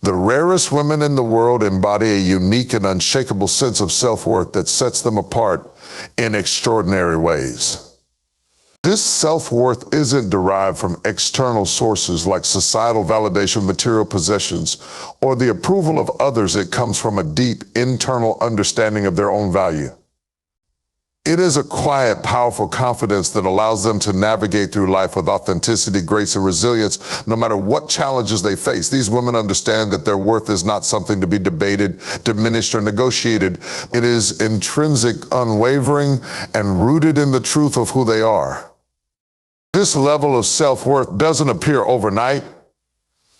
The rarest women in the world embody a unique and unshakable sense of self-worth that sets them apart in extraordinary ways. This self-worth isn't derived from external sources like societal validation, material possessions, or the approval of others. It comes from a deep internal understanding of their own value. It is a quiet, powerful confidence that allows them to navigate through life with authenticity, grace, and resilience, no matter what challenges they face. These women understand that their worth is not something to be debated, diminished, or negotiated. It is intrinsic, unwavering, and rooted in the truth of who they are. This level of self-worth doesn't appear overnight.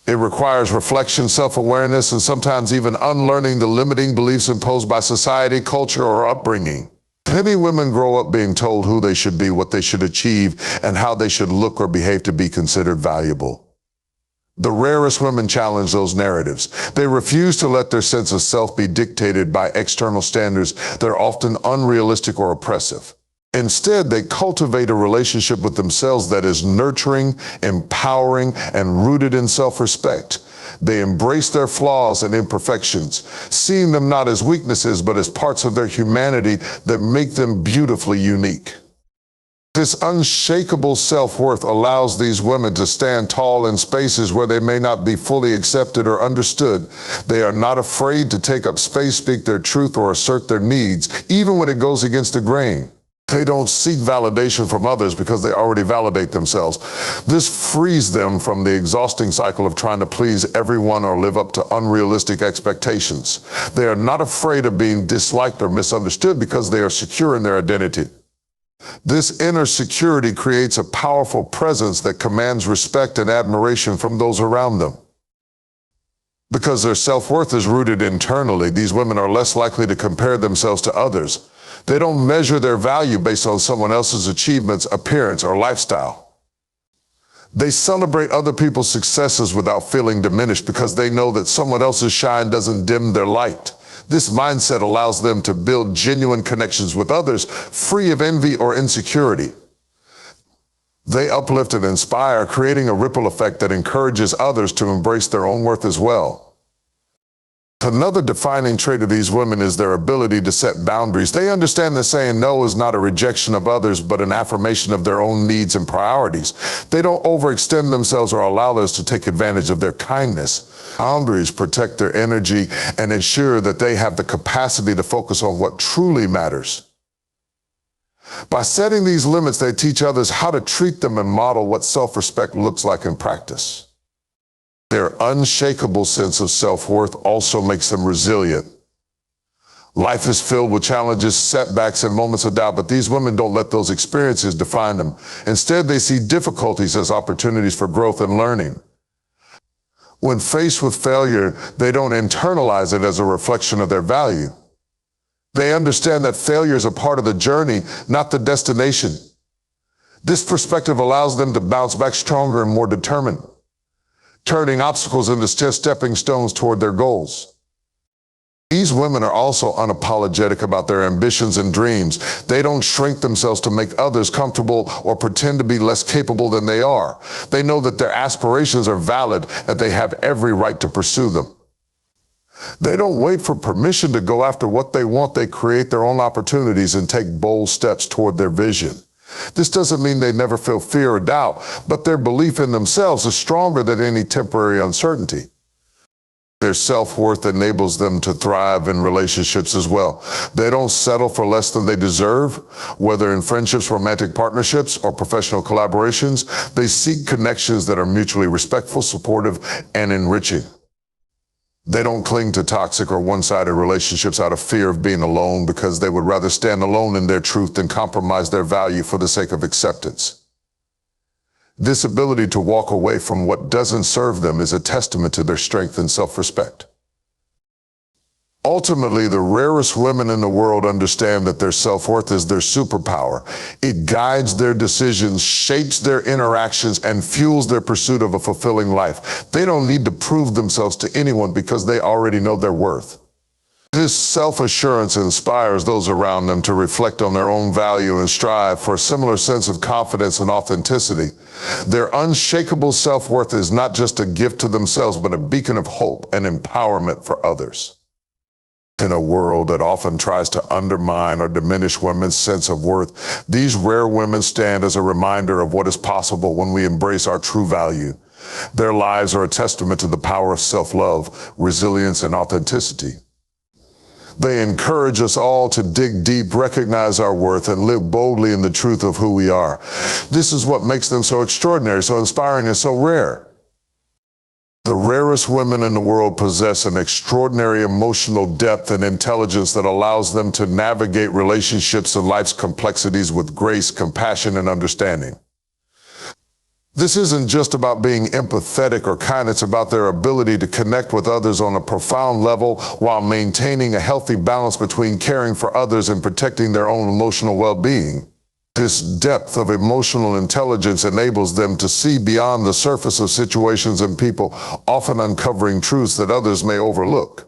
It requires reflection, self-awareness, and sometimes even unlearning the limiting beliefs imposed by society, culture, or upbringing. Many women grow up being told who they should be, what they should achieve, and how they should look or behave to be considered valuable. The rarest women challenge those narratives. They refuse to let their sense of self be dictated by external standards that are often unrealistic or oppressive. Instead, they cultivate a relationship with themselves that is nurturing, empowering, and rooted in self-respect. They embrace their flaws and imperfections, seeing them not as weaknesses, but as parts of their humanity that make them beautifully unique. This unshakable self-worth allows these women to stand tall in spaces where they may not be fully accepted or understood. They are not afraid to take up space, speak their truth, or assert their needs, even when it goes against the grain. They don't seek validation from others because they already validate themselves. This frees them from the exhausting cycle of trying to please everyone or live up to unrealistic expectations. They are not afraid of being disliked or misunderstood because they are secure in their identity. This inner security creates a powerful presence that commands respect and admiration from those around them. Because their self-worth is rooted internally, these women are less likely to compare themselves to others. They don't measure their value based on someone else's achievements, appearance, or lifestyle. They celebrate other people's successes without feeling diminished because they know that someone else's shine doesn't dim their light. This mindset allows them to build genuine connections with others, free of envy or insecurity. They uplift and inspire, creating a ripple effect that encourages others to embrace their own worth as well. Another defining trait of these women is their ability to set boundaries. They understand that saying no is not a rejection of others, but an affirmation of their own needs and priorities. They don't overextend themselves or allow others to take advantage of their kindness. Boundaries protect their energy and ensure that they have the capacity to focus on what truly matters. By setting these limits, they teach others how to treat them and model what self-respect looks like in practice. Their unshakable sense of self-worth also makes them resilient. Life is filled with challenges, setbacks, and moments of doubt, but these women don't let those experiences define them. Instead, they see difficulties as opportunities for growth and learning. When faced with failure, they don't internalize it as a reflection of their value. They understand that failure is a part of the journey, not the destination. This perspective allows them to bounce back stronger and more determined, turning obstacles into stepping stones toward their goals. These women are also unapologetic about their ambitions and dreams. They don't shrink themselves to make others comfortable or pretend to be less capable than they are. They know that their aspirations are valid, that they have every right to pursue them. They don't wait for permission to go after what they want. They create their own opportunities and take bold steps toward their vision. This doesn't mean they never feel fear or doubt, but their belief in themselves is stronger than any temporary uncertainty. Their self-worth enables them to thrive in relationships as well. They don't settle for less than they deserve, whether in friendships, romantic partnerships, or professional collaborations. They seek connections that are mutually respectful, supportive, and enriching. They don't cling to toxic or one-sided relationships out of fear of being alone, because they would rather stand alone in their truth than compromise their value for the sake of acceptance. This ability to walk away from what doesn't serve them is a testament to their strength and self-respect. Ultimately, the rarest women in the world understand that their self-worth is their superpower. It guides their decisions, shapes their interactions, and fuels their pursuit of a fulfilling life. They don't need to prove themselves to anyone because they already know their worth. It This self-assurance inspires those around them to reflect on their own value and strive for a similar sense of confidence and authenticity. Their unshakable self-worth is not just a gift to themselves, but a beacon of hope and empowerment for others. In a world that often tries to undermine or diminish women's sense of worth, these rare women stand as a reminder of what is possible when we embrace our true value. Their lives are a testament to the power of self-love, resilience, and authenticity. They encourage us all to dig deep, recognize our worth, and live boldly in the truth of who we are. This is what makes them so extraordinary, so inspiring, and so rare. The rarest women in the world possess an extraordinary emotional depth and intelligence that allows them to navigate relationships and life's complexities with grace, compassion, and understanding. This isn't just about being empathetic or kind, it's about their ability to connect with others on a profound level while maintaining a healthy balance between caring for others and protecting their own emotional well-being. This depth of emotional intelligence enables them to see beyond the surface of situations and people, often uncovering truths that others may overlook.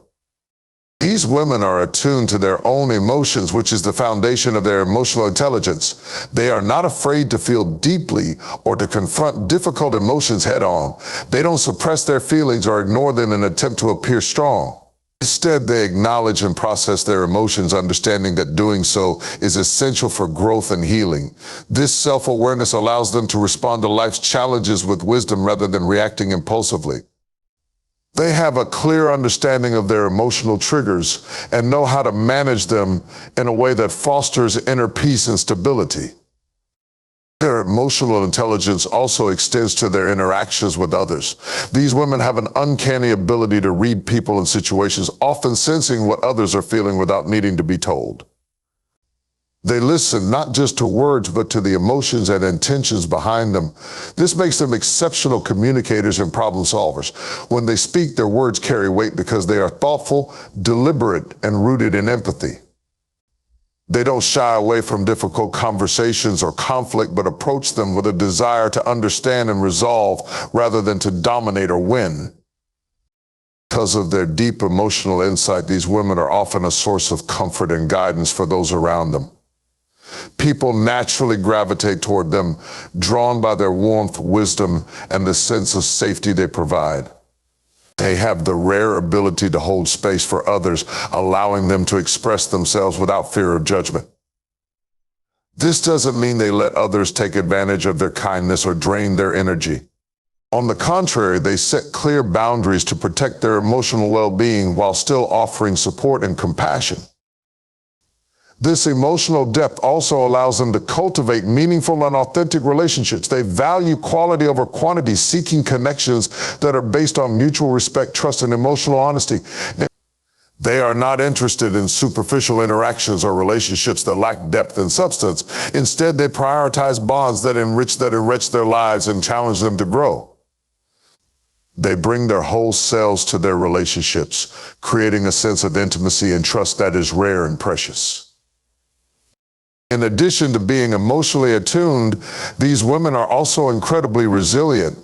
These women are attuned to their own emotions, which is the foundation of their emotional intelligence. They are not afraid to feel deeply or to confront difficult emotions head-on. They don't suppress their feelings or ignore them in an attempt to appear strong. Instead, they acknowledge and process their emotions, understanding that doing so is essential for growth and healing. This self-awareness allows them to respond to life's challenges with wisdom rather than reacting impulsively. They have a clear understanding of their emotional triggers and know how to manage them in a way that fosters inner peace and stability. Their emotional intelligence also extends to their interactions with others. These women have an uncanny ability to read people and situations, often sensing what others are feeling without needing to be told. They listen not just to words, but to the emotions and intentions behind them. This makes them exceptional communicators and problem solvers. When they speak, their words carry weight because they are thoughtful, deliberate, and rooted in empathy. They don't shy away from difficult conversations or conflict, but approach them with a desire to understand and resolve rather than to dominate or win. Because of their deep emotional insight, these women are often a source of comfort and guidance for those around them. People naturally gravitate toward them, drawn by their warmth, wisdom, and the sense of safety they provide. They have the rare ability to hold space for others, allowing them to express themselves without fear of judgment. This doesn't mean they let others take advantage of their kindness or drain their energy. On the contrary, they set clear boundaries to protect their emotional well-being while still offering support and compassion. This emotional depth also allows them to cultivate meaningful and authentic relationships. They value quality over quantity, seeking connections that are based on mutual respect, trust, and emotional honesty. They are not interested in superficial interactions or relationships that lack depth and substance. Instead, they prioritize bonds that enrich their lives and challenge them to grow. They bring their whole selves to their relationships, creating a sense of intimacy and trust that is rare and precious. In addition to being emotionally attuned, these women are also incredibly resilient.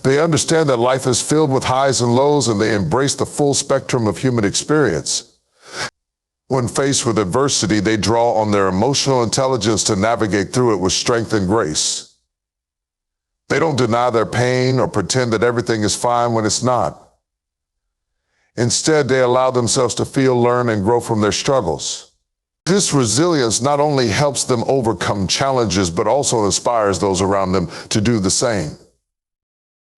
They understand that life is filled with highs and lows, and they embrace the full spectrum of human experience. When faced with adversity, they draw on their emotional intelligence to navigate through it with strength and grace. They don't deny their pain or pretend that everything is fine when it's not. Instead, they allow themselves to feel, learn, and grow from their struggles. This resilience not only helps them overcome challenges, but also inspires those around them to do the same.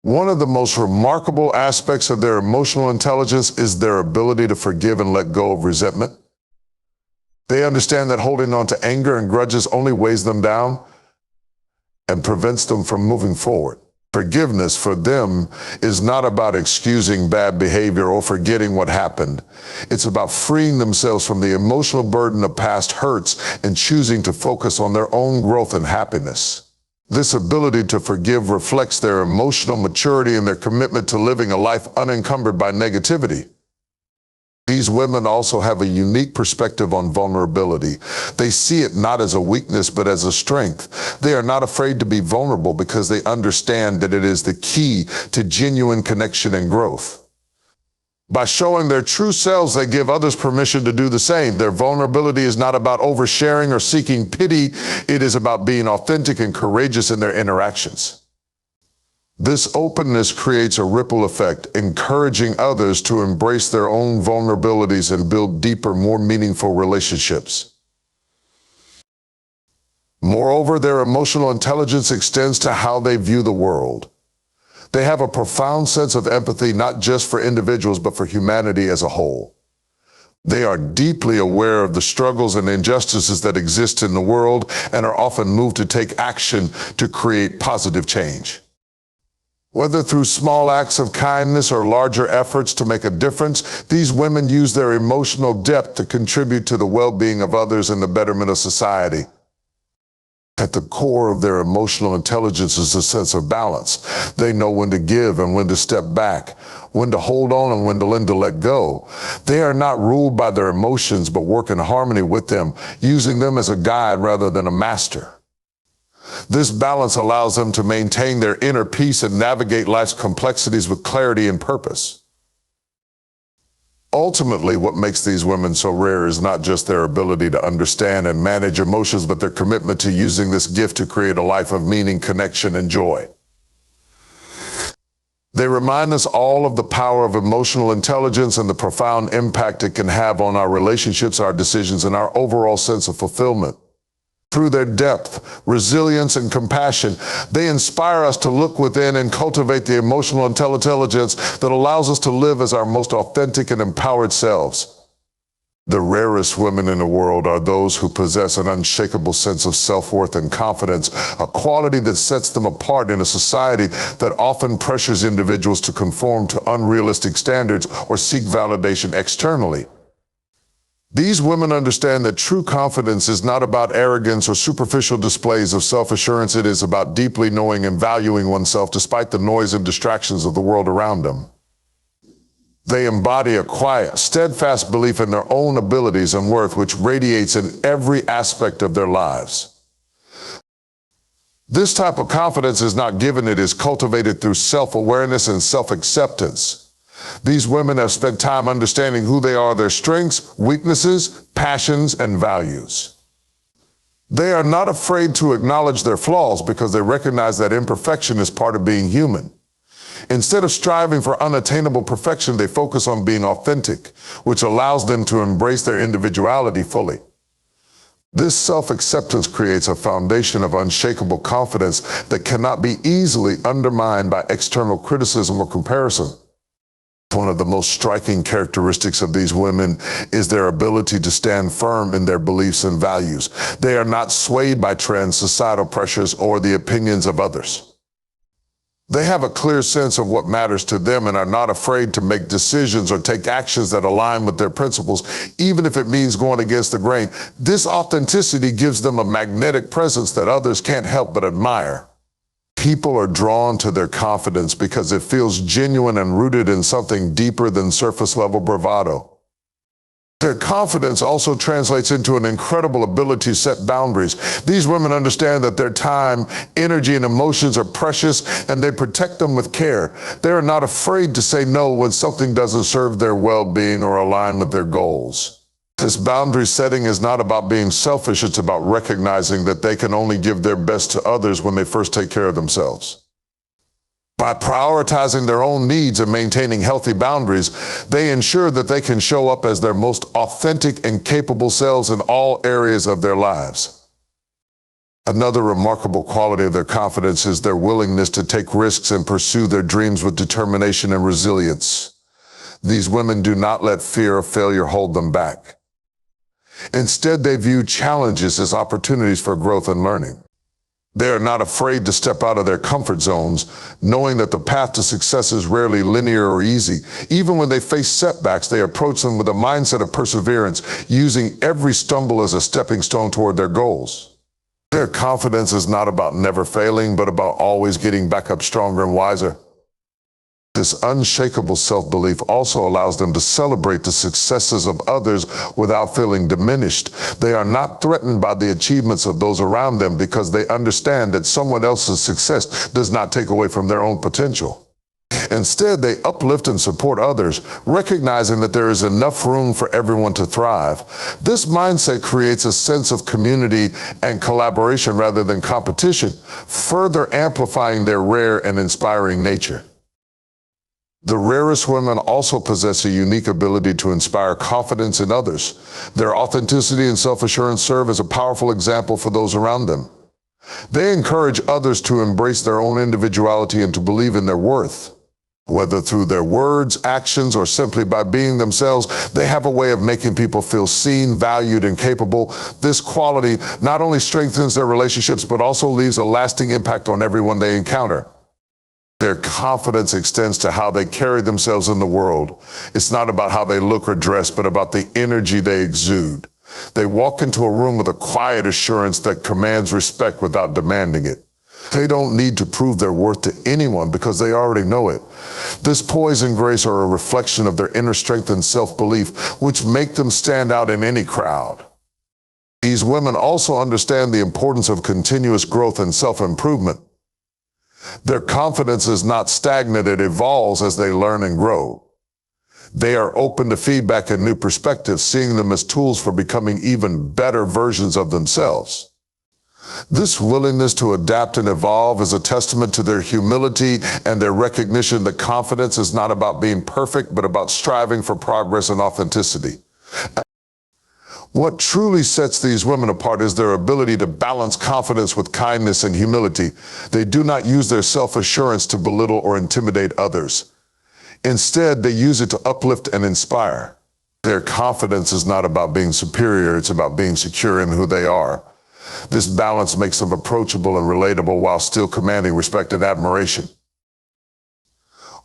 One of the most remarkable aspects of their emotional intelligence is their ability to forgive and let go of resentment. They understand that holding on to anger and grudges only weighs them down and prevents them from moving forward. Forgiveness for them is not about excusing bad behavior or forgetting what happened. It's about freeing themselves from the emotional burden of past hurts and choosing to focus on their own growth and happiness. This ability to forgive reflects their emotional maturity and their commitment to living a life unencumbered by negativity. These women also have a unique perspective on vulnerability. They see it not as a weakness, but as a strength. They are not afraid to be vulnerable because they understand that it is the key to genuine connection and growth. By showing their true selves, they give others permission to do the same. Their vulnerability is not about oversharing or seeking pity. It is about being authentic and courageous in their interactions. This openness creates a ripple effect, encouraging others to embrace their own vulnerabilities and build deeper, more meaningful relationships. Moreover, their emotional intelligence extends to how they view the world. They have a profound sense of empathy, not just for individuals, but for humanity as a whole. They are deeply aware of the struggles and injustices that exist in the world and are often moved to take action to create positive change. Whether through small acts of kindness or larger efforts to make a difference, these women use their emotional depth to contribute to the well-being of others and the betterment of society. At the core of their emotional intelligence is a sense of balance. They know when to give and when to step back, when to hold on and when to let go. They are not ruled by their emotions, but work in harmony with them, using them as a guide rather than a master. This balance allows them to maintain their inner peace and navigate life's complexities with clarity and purpose. Ultimately, what makes these women so rare is not just their ability to understand and manage emotions, but their commitment to using this gift to create a life of meaning, connection, and joy. They remind us all of the power of emotional intelligence and the profound impact it can have on our relationships, our decisions, and our overall sense of fulfillment. Through their depth, resilience, and compassion, they inspire us to look within and cultivate the emotional intelligence that allows us to live as our most authentic and empowered selves. The rarest women in the world are those who possess an unshakable sense of self-worth and confidence, a quality that sets them apart in a society that often pressures individuals to conform to unrealistic standards or seek validation externally. These women understand that true confidence is not about arrogance or superficial displays of self-assurance. It is about deeply knowing and valuing oneself despite the noise and distractions of the world around them. They embody a quiet, steadfast belief in their own abilities and worth, which radiates in every aspect of their lives. This type of confidence is not given, it is cultivated through self-awareness and self-acceptance. These women have spent time understanding who they are, their strengths, weaknesses, passions, and values. They are not afraid to acknowledge their flaws because they recognize that imperfection is part of being human. Instead of striving for unattainable perfection, they focus on being authentic, which allows them to embrace their individuality fully. This self-acceptance creates a foundation of unshakable confidence that cannot be easily undermined by external criticism or comparison. One of the most striking characteristics of these women is their ability to stand firm in their beliefs and values. They are not swayed by trends, societal pressures, or the opinions of others. They have a clear sense of what matters to them and are not afraid to make decisions or take actions that align with their principles, even if it means going against the grain. This authenticity gives them a magnetic presence that others can't help but admire. People are drawn to their confidence because it feels genuine and rooted in something deeper than surface-level bravado. Their confidence also translates into an incredible ability to set boundaries. These women understand that their time, energy, and emotions are precious, and they protect them with care. They are not afraid to say no when something doesn't serve their well-being or align with their goals. This boundary setting is not about being selfish, it's about recognizing that they can only give their best to others when they first take care of themselves. By prioritizing their own needs and maintaining healthy boundaries, they ensure that they can show up as their most authentic and capable selves in all areas of their lives. Another remarkable quality of their confidence is their willingness to take risks and pursue their dreams with determination and resilience. These women do not let fear of failure hold them back. Instead, they view challenges as opportunities for growth and learning. They are not afraid to step out of their comfort zones, knowing that the path to success is rarely linear or easy. Even when they face setbacks, they approach them with a mindset of perseverance, using every stumble as a stepping stone toward their goals. Their confidence is not about never failing, but about always getting back up stronger and wiser. This unshakable self-belief also allows them to celebrate the successes of others without feeling diminished. They are not threatened by the achievements of those around them because they understand that someone else's success does not take away from their own potential. Instead, they uplift and support others, recognizing that there is enough room for everyone to thrive. This mindset creates a sense of community and collaboration rather than competition, further amplifying their rare and inspiring nature. The rarest women also possess a unique ability to inspire confidence in others. Their authenticity and self-assurance serve as a powerful example for those around them. They encourage others to embrace their own individuality and to believe in their worth. Whether through their words, actions, or simply by being themselves, they have a way of making people feel seen, valued, and capable. This quality not only strengthens their relationships, but also leaves a lasting impact on everyone they encounter. Their confidence extends to how they carry themselves in the world. It's not about how they look or dress, but about the energy they exude. They walk into a room with a quiet assurance that commands respect without demanding it. They don't need to prove their worth to anyone because they already know it. This poise and grace are a reflection of their inner strength and self-belief, which make them stand out in any crowd. These women also understand the importance of continuous growth and self-improvement. Their confidence is not stagnant, it evolves as they learn and grow. They are open to feedback and new perspectives, seeing them as tools for becoming even better versions of themselves. This willingness to adapt and evolve is a testament to their humility and their recognition that confidence is not about being perfect, but about striving for progress and authenticity. What truly sets these women apart is their ability to balance confidence with kindness and humility. They do not use their self-assurance to belittle or intimidate others. Instead, they use it to uplift and inspire. Their confidence is not about being superior, it's about being secure in who they are. This balance makes them approachable and relatable while still commanding respect and admiration.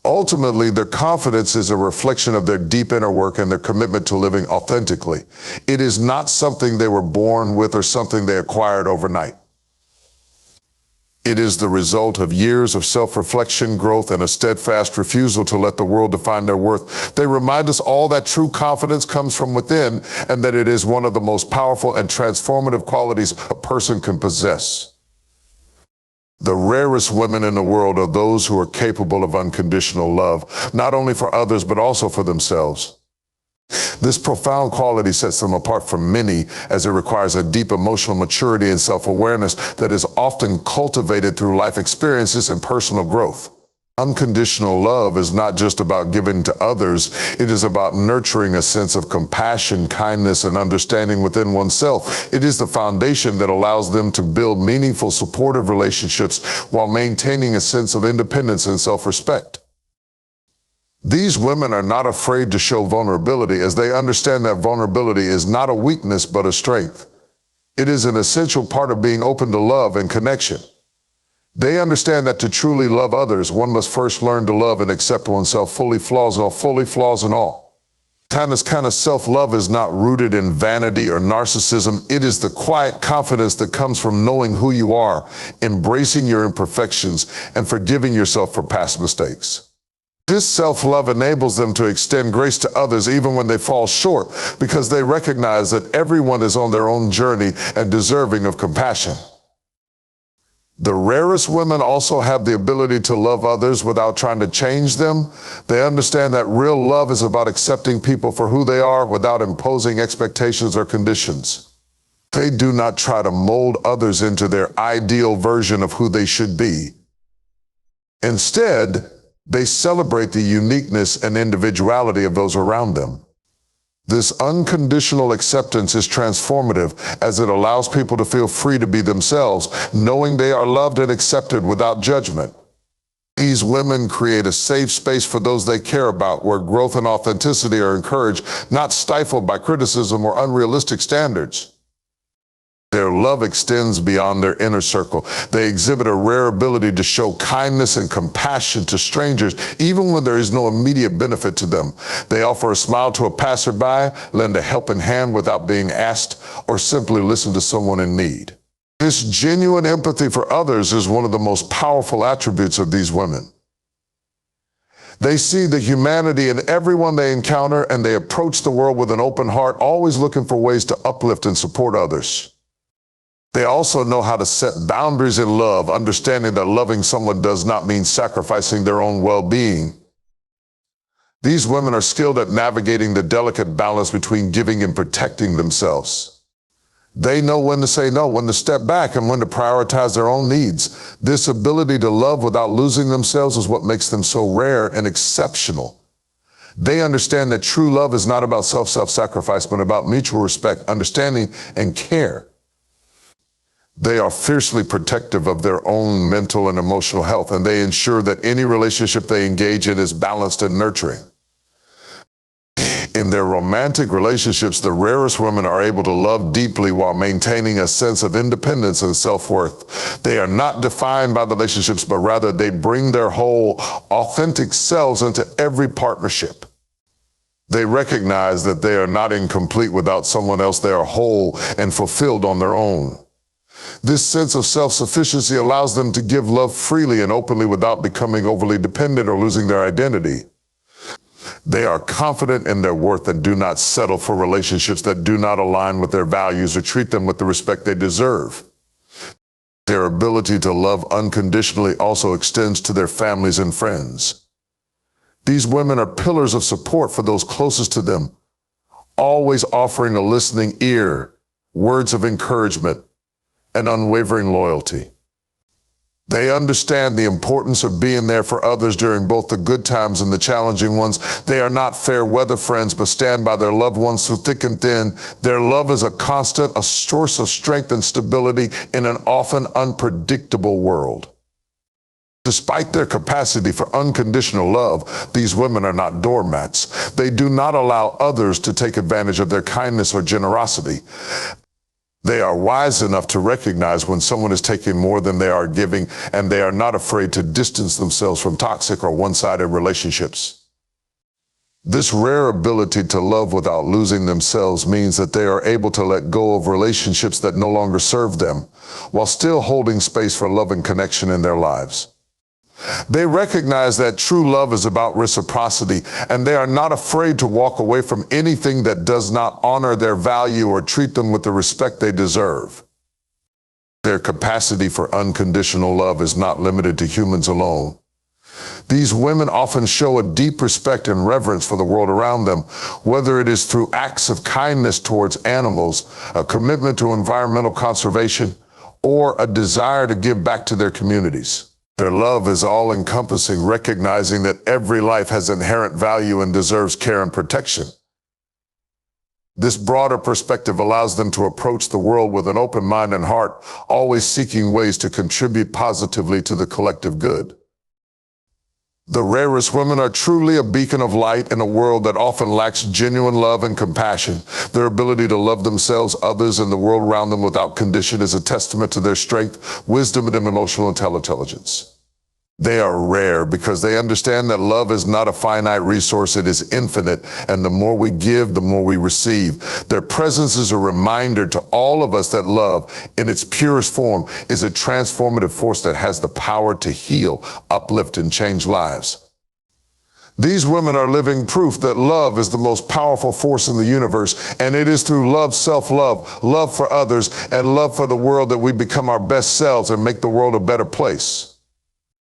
Ultimately, their confidence is a reflection of their deep inner work and their commitment to living authentically. It is not something they were born with or something they acquired overnight. It is the result of years of self-reflection, growth, and a steadfast refusal to let the world define their worth. They remind us all that true confidence comes from within and that it is one of the most powerful and transformative qualities a person can possess. The rarest women in the world are those who are capable of unconditional love, not only for others, but also for themselves. This profound quality sets them apart from many, as it requires a deep emotional maturity and self-awareness that is often cultivated through life experiences and personal growth. Unconditional love is not just about giving to others, it is about nurturing a sense of compassion, kindness, and understanding within oneself. It is the foundation that allows them to build meaningful, supportive relationships while maintaining a sense of independence and self-respect. These women are not afraid to show vulnerability, as they understand that vulnerability is not a weakness but a strength. It is an essential part of being open to love and connection. They understand that to truly love others, one must first learn to love and accept oneself, fully flaws and all. This kind of self-love is not rooted in vanity or narcissism. It is the quiet confidence that comes from knowing who you are, embracing your imperfections, and forgiving yourself for past mistakes. This self-love enables them to extend grace to others even when they fall short, because they recognize that everyone is on their own journey and deserving of compassion. The rarest women also have the ability to love others without trying to change them. They understand that real love is about accepting people for who they are without imposing expectations or conditions. They do not try to mold others into their ideal version of who they should be. Instead, they celebrate the uniqueness and individuality of those around them. This unconditional acceptance is transformative, as it allows people to feel free to be themselves, knowing they are loved and accepted without judgment. These women create a safe space for those they care about, where growth and authenticity are encouraged, not stifled by criticism or unrealistic standards. Their love extends beyond their inner circle. They exhibit a rare ability to show kindness and compassion to strangers, even when there is no immediate benefit to them. They offer a smile to a passerby, lend a helping hand without being asked, or simply listen to someone in need. This genuine empathy for others is one of the most powerful attributes of these women. They see the humanity in everyone they encounter, and they approach the world with an open heart, always looking for ways to uplift and support others. They also know how to set boundaries in love, understanding that loving someone does not mean sacrificing their own well-being. These women are skilled at navigating the delicate balance between giving and protecting themselves. They know when to say no, when to step back, and when to prioritize their own needs. This ability to love without losing themselves is what makes them so rare and exceptional. They understand that true love is not about self-sacrifice, but about mutual respect, understanding, and care. They are fiercely protective of their own mental and emotional health, and they ensure that any relationship they engage in is balanced and nurturing. In their romantic relationships, the rarest women are able to love deeply while maintaining a sense of independence and self-worth. They are not defined by relationships, but rather they bring their whole, authentic selves into every partnership. They recognize that they are not incomplete without someone else. They are whole and fulfilled on their own. This sense of self-sufficiency allows them to give love freely and openly without becoming overly dependent or losing their identity. They are confident in their worth and do not settle for relationships that do not align with their values or treat them with the respect they deserve. Their ability to love unconditionally also extends to their families and friends. These women are pillars of support for those closest to them, always offering a listening ear, words of encouragement, and unwavering loyalty. They understand the importance of being there for others during both the good times and the challenging ones. They are not fair weather friends, but stand by their loved ones through thick and thin. Their love is a constant, a source of strength and stability in an often unpredictable world. Despite their capacity for unconditional love, these women are not doormats. They do not allow others to take advantage of their kindness or generosity. They are wise enough to recognize when someone is taking more than they are giving, and they are not afraid to distance themselves from toxic or one-sided relationships. This rare ability to love without losing themselves means that they are able to let go of relationships that no longer serve them, while still holding space for love and connection in their lives. They recognize that true love is about reciprocity, and they are not afraid to walk away from anything that does not honor their value or treat them with the respect they deserve. Their capacity for unconditional love is not limited to humans alone. These women often show a deep respect and reverence for the world around them, whether it is through acts of kindness towards animals, a commitment to environmental conservation, or a desire to give back to their communities. Their love is all-encompassing, recognizing that every life has inherent value and deserves care and protection. This broader perspective allows them to approach the world with an open mind and heart, always seeking ways to contribute positively to the collective good. The rarest women are truly a beacon of light in a world that often lacks genuine love and compassion. Their ability to love themselves, others, and the world around them without condition is a testament to their strength, wisdom, and emotional intelligence. They are rare because they understand that love is not a finite resource, it is infinite, and the more we give, the more we receive. Their presence is a reminder to all of us that love, in its purest form, is a transformative force that has the power to heal, uplift, and change lives. These women are living proof that love is the most powerful force in the universe, and it is through love, self-love, love for others, and love for the world that we become our best selves and make the world a better place.